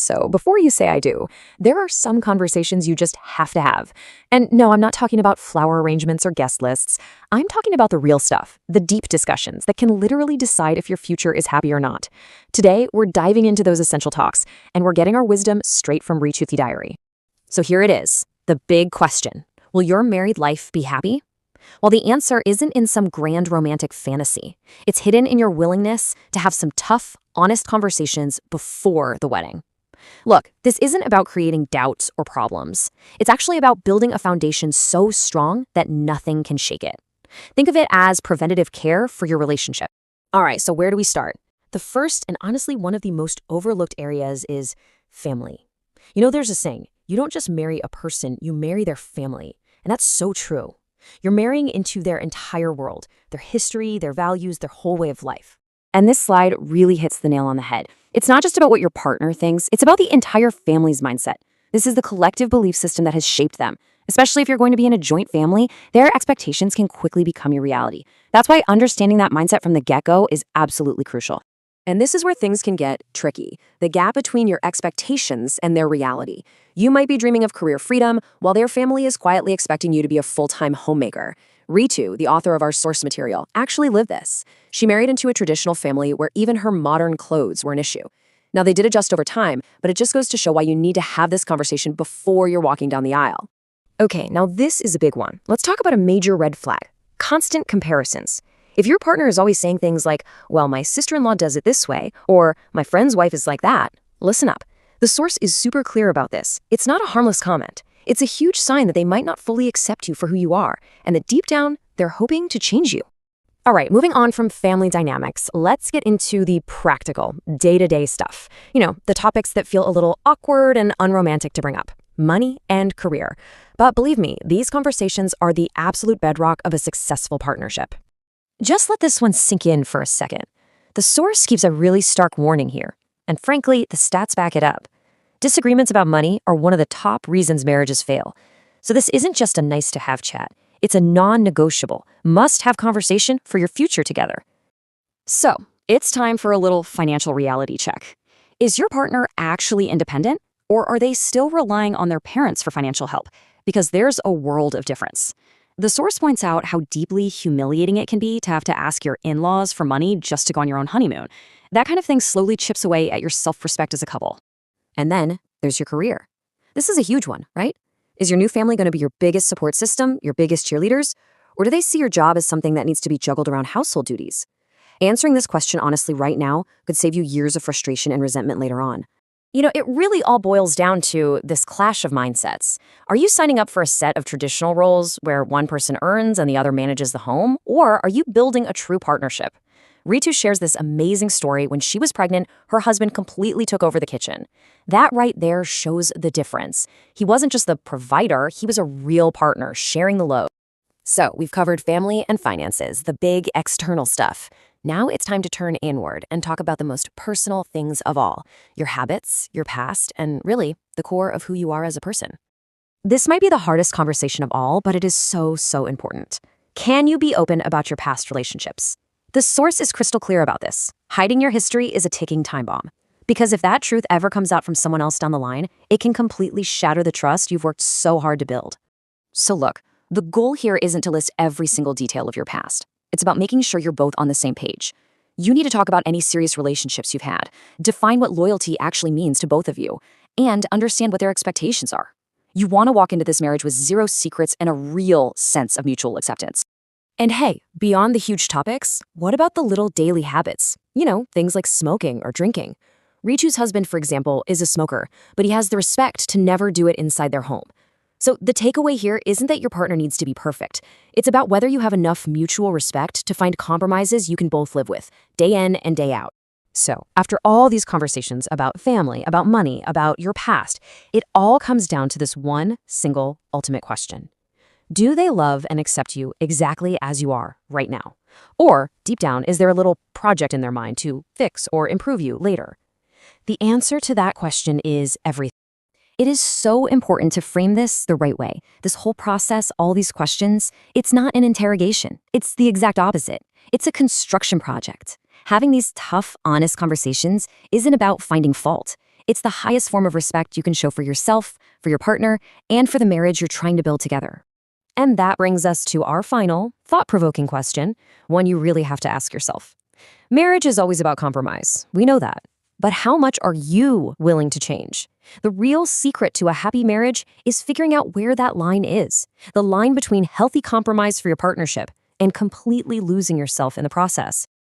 So before you say I do, there are some conversations you just have to have. And no, I'm not talking about flower arrangements or guest lists. I'm talking about the real stuff, the deep discussions that can literally decide if your future is happy or not. Today, we're diving into those essential talks, and we're getting our wisdom straight from Richuthi Diary. So here it is, the big question. Will your married life be happy? Well, the answer isn't in some grand romantic fantasy. It's hidden in your willingness to have some tough, honest conversations before the wedding. Look, this isn't about creating doubts or problems. It's actually about building a foundation so strong that nothing can shake it. Think of it as preventative care for your relationship. All right, so where do we start? The first and honestly one of the most overlooked areas is family. You know, there's a saying, you don't just marry a person, you marry their family. And that's so true. You're marrying into their entire world, their history, their values, their whole way of life. And this slide really hits the nail on the head. It's not just about what your partner thinks, it's about the entire family's mindset. This is the collective belief system that has shaped them. Especially if you're going to be in a joint family, their expectations can quickly become your reality. That's why understanding that mindset from the get-go is absolutely crucial. And this is where things can get tricky, the gap between your expectations and their reality. You might be dreaming of career freedom, while their family is quietly expecting you to be a full-time homemaker. Ritu, the author of our source material, actually lived this. She married into a traditional family where even her modern clothes were an issue. Now, they did adjust over time, but it just goes to show why you need to have this conversation before you're walking down the aisle. Okay, now this is a big one. Let's talk about a major red flag, constant comparisons. If your partner is always saying things like, well, my sister-in-law does it this way, or my friend's wife is like that, listen up. The source is super clear about this. It's not a harmless comment. It's a huge sign that they might not fully accept you for who you are, and that deep down, they're hoping to change you. All right, moving on from family dynamics, let's get into the practical, day-to-day stuff. You know, the topics that feel a little awkward and unromantic to bring up. Money and career. But believe me, these conversations are the absolute bedrock of a successful partnership. Just let this one sink in for a second. The source gives a really stark warning here. And frankly, the stats back it up. Disagreements about money are one of the top reasons marriages fail. So this isn't just a nice-to-have chat. It's a non-negotiable, must-have conversation for your future together. So, it's time for a little financial reality check. Is your partner actually independent, or are they still relying on their parents for financial help? Because there's a world of difference. The source points out how deeply humiliating it can be to have to ask your in-laws for money just to go on your own honeymoon. That kind of thing slowly chips away at your self-respect as a couple. And then there's your career. This is a huge one, right? Is your new family going to be your biggest support system, your biggest cheerleaders? Or do they see your job as something that needs to be juggled around household duties? Answering this question honestly right now could save you years of frustration and resentment later on. You know, it really all boils down to this clash of mindsets. Are you signing up for a set of traditional roles where one person earns and the other manages the home? Or are you building a true partnership? Ritu shares this amazing story. When she was pregnant, her husband completely took over the kitchen. That right there shows the difference. He wasn't just the provider, he was a real partner, sharing the load. So we've covered family and finances, the big external stuff. Now it's time to turn inward and talk about the most personal things of all, your habits, your past, and really the core of who you are as a person. This might be the hardest conversation of all, but it is so, so important. Can you be open about your past relationships? The source is crystal clear about this. Hiding your history is a ticking time bomb. Because if that truth ever comes out from someone else down the line, it can completely shatter the trust you've worked so hard to build. So look, the goal here isn't to list every single detail of your past. It's about making sure you're both on the same page. You need to talk about any serious relationships you've had, define what loyalty actually means to both of you, and understand what their expectations are. You want to walk into this marriage with zero secrets and a real sense of mutual acceptance. And hey, beyond the huge topics, what about the little daily habits? You know, things like smoking or drinking. Richu's husband, for example, is a smoker, but he has the respect to never do it inside their home. So the takeaway here isn't that your partner needs to be perfect. It's about whether you have enough mutual respect to find compromises you can both live with, day in and day out. So after all these conversations about family, about money, about your past, it all comes down to this one single ultimate question. Do they love and accept you exactly as you are right now? Or, deep down, is there a little project in their mind to fix or improve you later? The answer to that question is everything. It is so important to frame this the right way. This whole process, all these questions, it's not an interrogation. It's the exact opposite. It's a construction project. Having these tough, honest conversations isn't about finding fault. It's the highest form of respect you can show for yourself, for your partner, and for the marriage you're trying to build together. And that brings us to our final, thought-provoking question, one you really have to ask yourself. Marriage is always about compromise. We know that. But how much are you willing to change? The real secret to a happy marriage is figuring out where that line is, the line between healthy compromise for your partnership and completely losing yourself in the process.